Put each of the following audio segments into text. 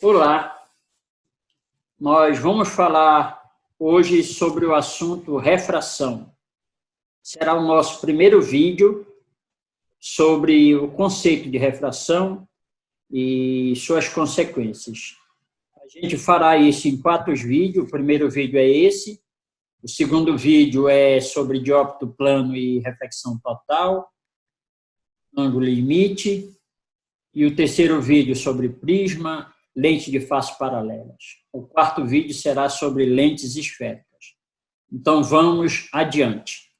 Olá, nós vamos falar hoje sobre o assunto refração. Será o nosso primeiro vídeo sobre o conceito de refração e suas consequências. A gente fará isso em 4 vídeos. O primeiro vídeo é esse, o segundo vídeo é sobre dióptro plano e reflexão total, ângulo limite, e o terceiro vídeo sobre prisma, lente de face paralelas. O quarto vídeo será sobre lentes esféricas. Então, vamos adiante.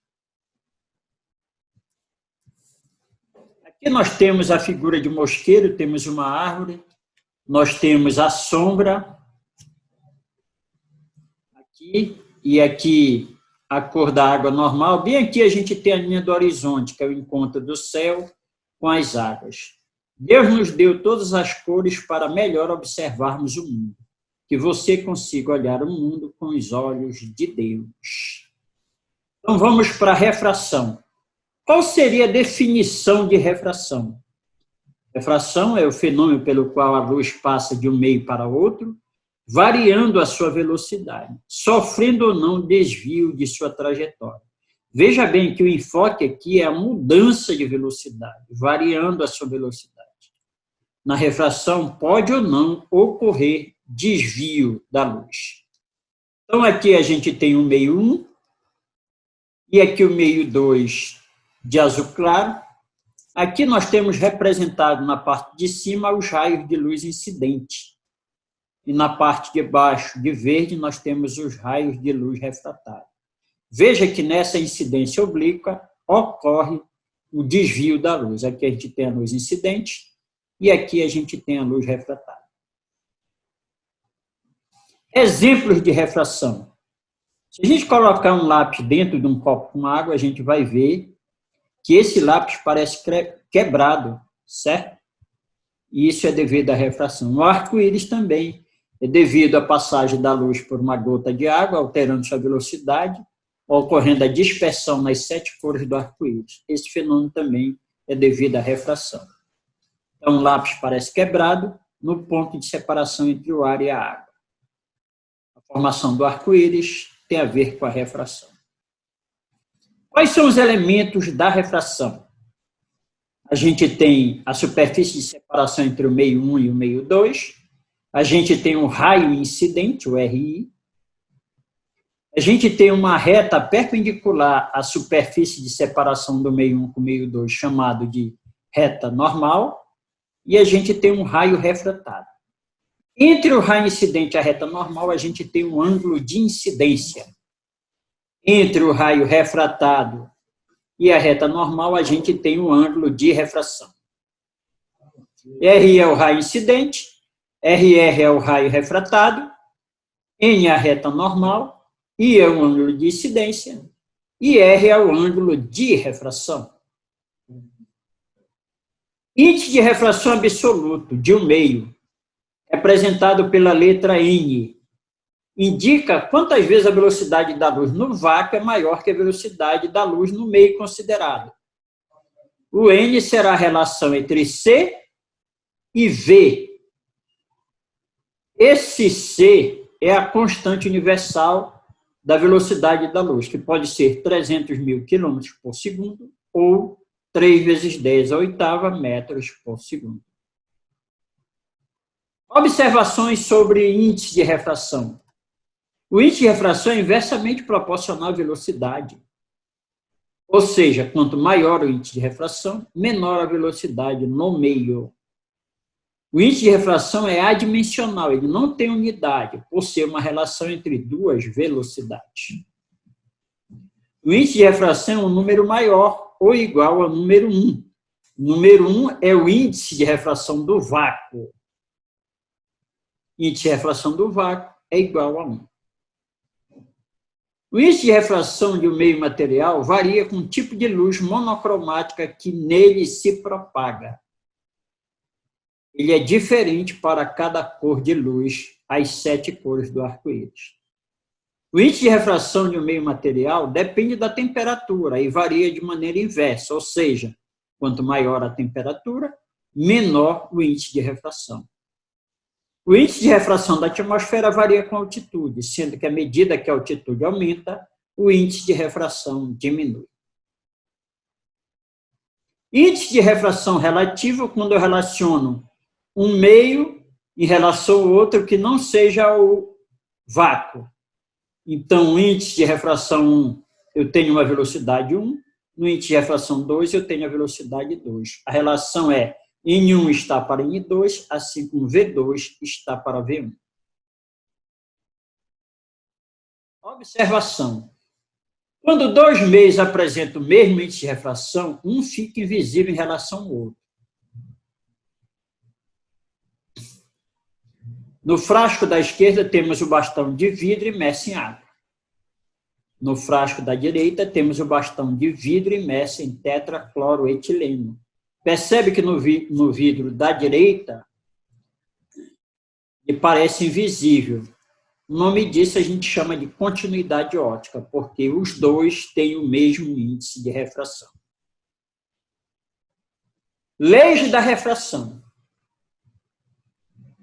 Aqui nós temos a figura de mosqueiro, temos uma árvore, nós temos a sombra, aqui, e aqui a cor da água normal. Bem aqui a gente tem a linha do horizonte, que é o encontro do céu com as águas. Deus nos deu todas as cores para melhor observarmos o mundo. Que você consiga olhar o mundo com os olhos de Deus. Então, vamos para a refração. Qual seria a definição de refração? Refração é o fenômeno pelo qual a luz passa de um meio para outro, variando a sua velocidade, sofrendo ou não desvio de sua trajetória. Veja bem que o enfoque aqui é a mudança de velocidade, variando a sua velocidade. Na refração, pode ou não ocorrer desvio da luz. Então, aqui a gente tem o meio 1, e aqui o meio 2 de azul claro. Aqui nós temos representado na parte de cima os raios de luz incidente. E na parte de baixo, de verde, nós temos os raios de luz refratária. Veja que nessa incidência oblíqua ocorre o desvio da luz. Aqui a gente tem a luz incidente e aqui a gente tem a luz refratária. Exemplos de refração. Se a gente colocar um lápis dentro de um copo com água, a gente vai ver que esse lápis parece quebrado, certo? E isso é devido à refração. O arco-íris também é devido à passagem da luz por uma gota de água, alterando sua velocidade, ocorrendo a dispersão nas 7 cores do arco-íris. Esse fenômeno também é devido à refração. Então, o lápis parece quebrado no ponto de separação entre o ar e a água. A formação do arco-íris tem a ver com a refração. Quais são os elementos da refração? A gente tem a superfície de separação entre o meio 1 e o meio 2, a gente tem o raio incidente, o RI, a gente tem uma reta perpendicular à superfície de separação do meio 1 com o meio 2, chamado de reta normal, e a gente tem um raio refratado. Entre o raio incidente e a reta normal, a gente tem um ângulo de incidência. Entre o raio refratado e a reta normal, a gente tem um ângulo de refração. R é o raio incidente, RR é o raio refratado, N é a reta normal, I é o ângulo de incidência e R é o ângulo de refração. Índice de refração absoluto de um meio, representado pela letra N, indica quantas vezes a velocidade da luz no vácuo é maior que a velocidade da luz no meio considerado. O N será a relação entre C e V. Esse C é a constante universal da velocidade da luz, que pode ser 300 mil quilômetros por segundo ou 3 vezes 10 à oitava metros por segundo. Observações sobre índice de refração. O índice de refração é inversamente proporcional à velocidade. Ou seja, quanto maior o índice de refração, menor a velocidade no meio. O índice de refração é adimensional, ele não tem unidade, por ser uma relação entre duas velocidades. O índice de refração é um número maior ou igual ao número 1. O número 1 é o índice de refração do vácuo. O índice de refração do vácuo é igual a 1. O índice de refração de um meio material varia com o tipo de luz monocromática que nele se propaga. Ele é diferente para cada cor de luz, as 7 cores do arco-íris. O índice de refração de um meio material depende da temperatura e varia de maneira inversa, ou seja, quanto maior a temperatura, menor o índice de refração. O índice de refração da atmosfera varia com a altitude, sendo que à medida que a altitude aumenta, o índice de refração diminui. Índice de refração relativo, quando eu relaciono um meio em relação ao outro que não seja o vácuo. Então, o índice de refração 1, eu tenho uma velocidade 1, no índice de refração 2, eu tenho a velocidade 2. A relação é N1 está para N2, assim como V2 está para V1. Observação. Quando dois meios apresentam o mesmo índice de refração, um fica invisível em relação ao outro. No frasco da esquerda temos o bastão de vidro imerso em água. No frasco da direita temos o bastão de vidro imerso em tetracloroetileno. Percebe que no vidro da direita ele parece invisível. O nome disso a gente chama de continuidade óptica, porque os dois têm o mesmo índice de refração. Leis da refração.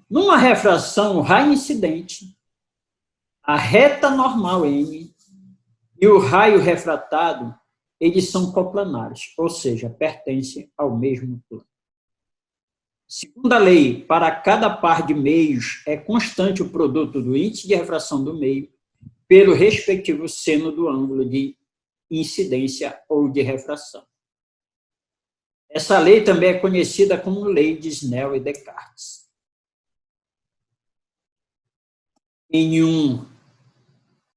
Numa refração, o raio incidente, a reta normal M e o raio refratado, eles são coplanares, ou seja, pertencem ao mesmo plano. Segunda lei, para cada par de meios, é constante o produto do índice de refração do meio pelo respectivo seno do ângulo de incidência ou de refração. Essa lei também é conhecida como lei de Snell e Descartes. N1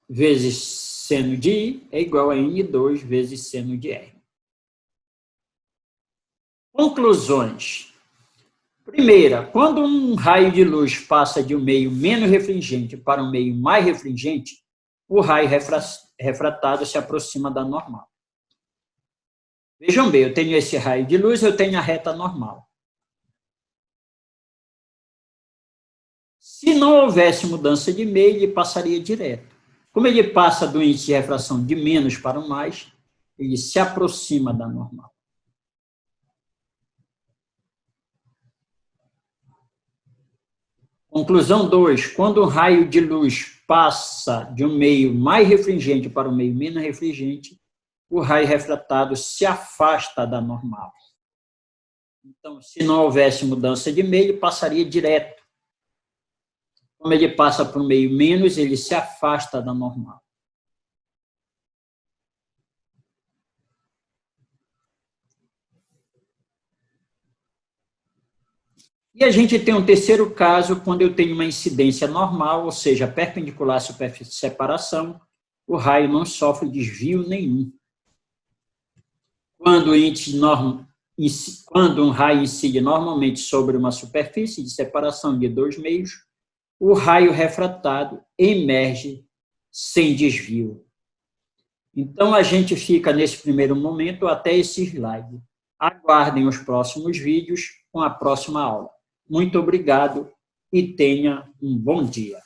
vezes seno de I é igual a N2 vezes seno de R. Conclusões. Primeira, quando um raio de luz passa de um meio menos refringente para um meio mais refringente, o raio refratado se aproxima da normal. Vejam bem, eu tenho esse raio de luz, eu tenho a reta normal. Se não houvesse mudança de meio, ele passaria direto. Como ele passa do índice de refração de menos para o mais, ele se aproxima da normal. Conclusão 2. Quando um raio de luz passa de um meio mais refringente para um meio menos refringente, o raio refratado se afasta da normal. Então, se não houvesse mudança de meio, ele passaria direto. Como ele passa para um meio menos, ele se afasta da normal. E a gente tem um terceiro caso, quando eu tenho uma incidência normal, ou seja, perpendicular à superfície de separação, o raio não sofre desvio nenhum. Quando um raio incide normalmente sobre uma superfície de separação de dois meios, o raio refratado emerge sem desvio. Então, a gente fica nesse primeiro momento até esse slide. Aguardem os próximos vídeos com a próxima aula. Muito obrigado e tenha um bom dia.